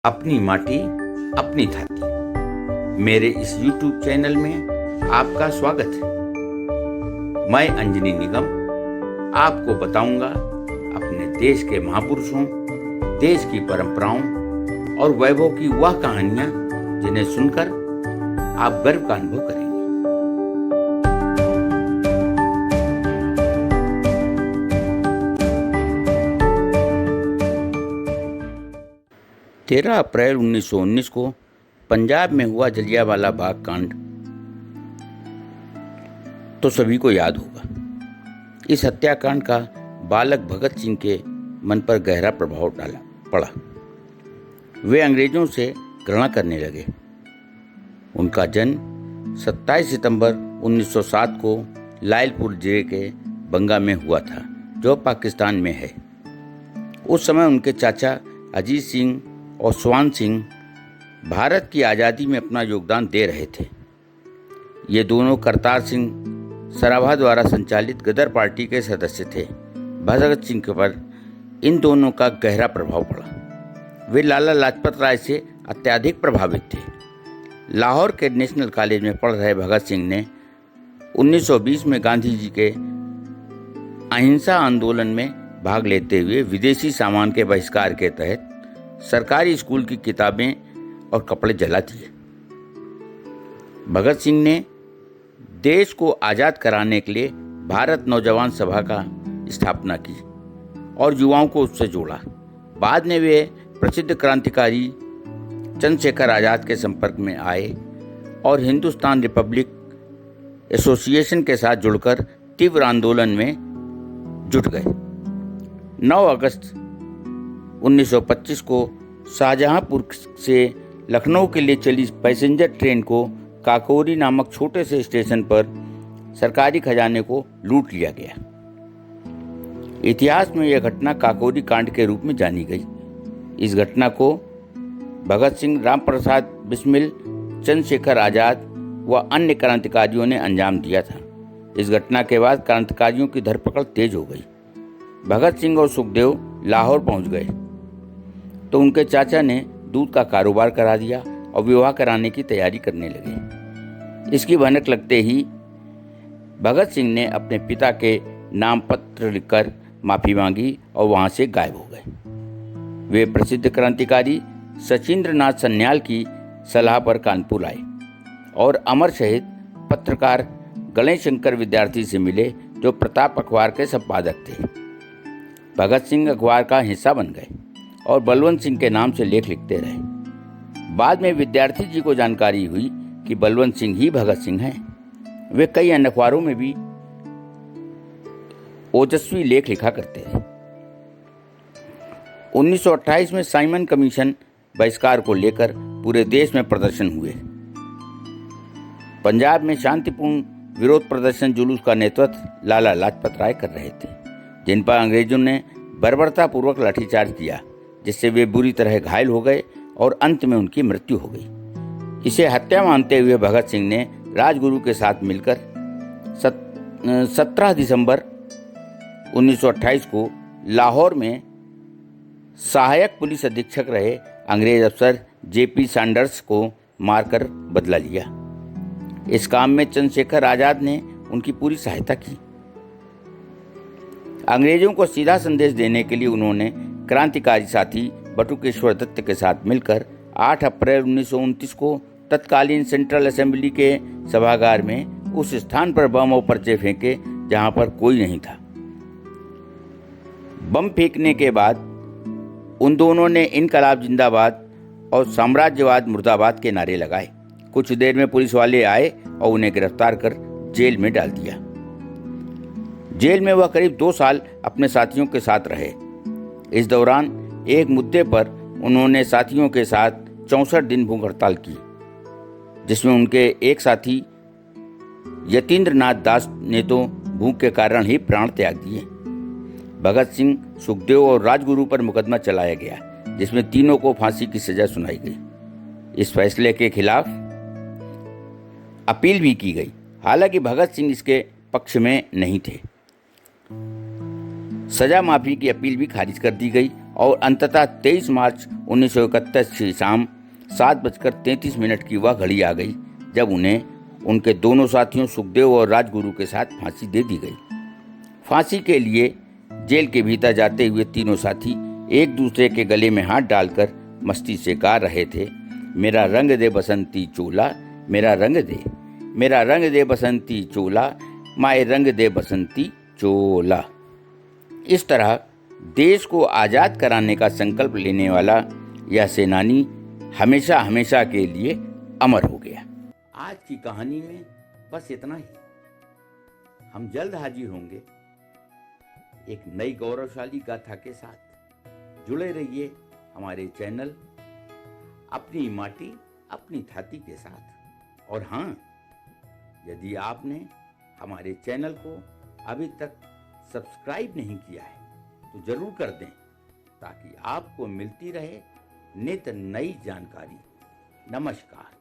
अपनी माटी अपनी थाती। मेरे इस YouTube चैनल में आपका स्वागत है। मैं अंजनी निगम आपको बताऊंगा अपने देश के महापुरुषों, देश की परंपराओं और वैभव की वह कहानियां जिन्हें सुनकर आप गर्व का अनुभव करेंगे। 13 अप्रैल 1919 को पंजाब में हुआ जलियांवाला बाग कांड तो सभी को याद होगा। इस हत्याकांड का बालक भगत सिंह के मन पर गहरा प्रभाव पड़ा। वे अंग्रेजों से घृणा करने लगे। उनका जन्म 27 सितंबर 1907 को लायलपुर जिले के बंगा में हुआ था, जो पाकिस्तान में है। उस समय उनके चाचा अजीत सिंह और स्वान सिंह भारत की आज़ादी में अपना योगदान दे रहे थे। ये दोनों करतार सिंह सराभा द्वारा संचालित गदर पार्टी के सदस्य थे। भगत सिंह पर इन दोनों का गहरा प्रभाव पड़ा। वे लाला लाजपत राय से अत्यधिक प्रभावित थे। लाहौर के नेशनल कॉलेज में पढ़ रहे भगत सिंह ने 1920 में गांधी जी के अहिंसा आंदोलन में भाग लेते हुए विदेशी सामान के बहिष्कार के तहत सरकारी स्कूल की किताबें और कपड़े जला दिए। भगत सिंह ने देश को आज़ाद कराने के लिए भारत नौजवान सभा का स्थापना की और युवाओं को उससे जोड़ा। बाद में वे प्रसिद्ध क्रांतिकारी चंद्रशेखर आज़ाद के संपर्क में आए और हिंदुस्तान रिपब्लिक एसोसिएशन के साथ जुड़कर तीव्र आंदोलन में जुट गए। 9 अगस्त 1925 को शाहजहांपुर से लखनऊ के लिए चली पैसेंजर ट्रेन को काकोरी नामक छोटे से स्टेशन पर सरकारी खजाने को लूट लिया गया। इतिहास में यह घटना काकोरी कांड के रूप में जानी गई। इस घटना को भगत सिंह, राम प्रसाद बिस्मिल, चंद्रशेखर आज़ाद व अन्य क्रांतिकारियों ने अंजाम दिया था। इस घटना के बाद क्रांतिकारियों की धरपकड़ तेज हो गई। भगत सिंह और सुखदेव लाहौर पहुंच गए तो उनके चाचा ने दूध का कारोबार करा दिया और विवाह कराने की तैयारी करने लगे। इसकी भनक लगते ही भगत सिंह ने अपने पिता के नाम पत्र लिखकर माफ़ी मांगी और वहां से गायब हो गए। वे प्रसिद्ध क्रांतिकारी सचिंद्र नाथ सन्याल की सलाह पर कानपुर आए और अमर शहीद पत्रकार गणेश शंकर विद्यार्थी से मिले, जो प्रताप अखबार के संपादक थे। भगत सिंह अखबार का हिस्सा बन गए और बलवंत सिंह के नाम से लेख लिखते रहे। बाद में विद्यार्थी जी को जानकारी हुई कि बलवंत सिंह ही भगत सिंह हैं। वे कई अन्य अखबारों में भी ओजस्वी लेख लिखा करते थे। 1928 में साइमन कमीशन बहिष्कार को लेकर पूरे देश में प्रदर्शन हुए। पंजाब में शांतिपूर्ण विरोध प्रदर्शन जुलूस का नेतृत्व लाला लाजपत राय कर रहे थे, जिन पर अंग्रेजों ने बर्बरतापूर्वक लाठीचार्ज किया, जिससे वे बुरी तरह घायल हो गए और अंत में उनकी मृत्यु हो गई। इसे हत्या मानते हुए भगत सिंह ने राजगुरु के साथ मिलकर 17 दिसंबर 1928 को लाहौर में सहायक पुलिस अधीक्षक रहे अंग्रेज अफसर जेपी सैंडर्स को मारकर बदला लिया। इस काम में चंद्रशेखर आज़ाद ने उनकी पूरी सहायता की। अंग्रेजों को सीधा संदेश देने के लिए उन्होंने क्रांतिकारी साथी बटुकेश्वर दत्त के साथ मिलकर 8 अप्रैल 1929 को तत्कालीन सेंट्रल असेंबली के सभागार में उस स्थान पर बम और पर्चे फेंके जहां पर कोई नहीं था। बम फेंकने के बाद उन दोनों ने इनकलाब जिंदाबाद और साम्राज्यवाद मुर्दाबाद के नारे लगाए। कुछ देर में पुलिस वाले आए और उन्हें गिरफ्तार कर जेल में डाल दिया। जेल में वह करीब 2 साल अपने साथियों के साथ रहे। इस दौरान एक मुद्दे पर उन्होंने साथियों के साथ 64 दिन भूख हड़ताल की, जिसमें उनके एक साथी यतीन्द्र नाथ दास ने तो भूख के कारण ही प्राण त्याग दिए। भगत सिंह, सुखदेव और राजगुरु पर मुकदमा चलाया गया, जिसमें तीनों को फांसी की सजा सुनाई गई। इस फैसले के खिलाफ अपील भी की गई, हालांकि भगत सिंह इसके पक्ष में नहीं थे। सजा माफी की अपील भी खारिज कर दी गई और अंततः 23 मार्च 1931 की शाम 7:33 की वह घड़ी आ गई जब उन्हें उनके दोनों साथियों सुखदेव और राजगुरु के साथ फांसी दे दी गई। फांसी के लिए जेल के भीतर जाते हुए तीनों साथी एक दूसरे के गले में हाथ डालकर मस्ती से गा रहे थे, मेरा रंग दे बसंती चोला, मेरा रंग दे बसंती चोला, माए रंग दे बसंती चोला। इस तरह देश को आज़ाद कराने का संकल्प लेने वाला यह सेनानी हमेशा हमेशा के लिए अमर हो गया। आज की कहानी में बस इतना ही। हम जल्द हाजिर होंगे एक नई गौरवशाली गाथा के साथ। जुड़े रहिए हमारे चैनल अपनी माटी अपनी छाती के साथ। और हाँ, यदि आपने हमारे चैनल को अभी तक सब्सक्राइब नहीं किया है तो जरूर कर दें, ताकि आपको मिलती रहे नित नई जानकारी। नमस्कार।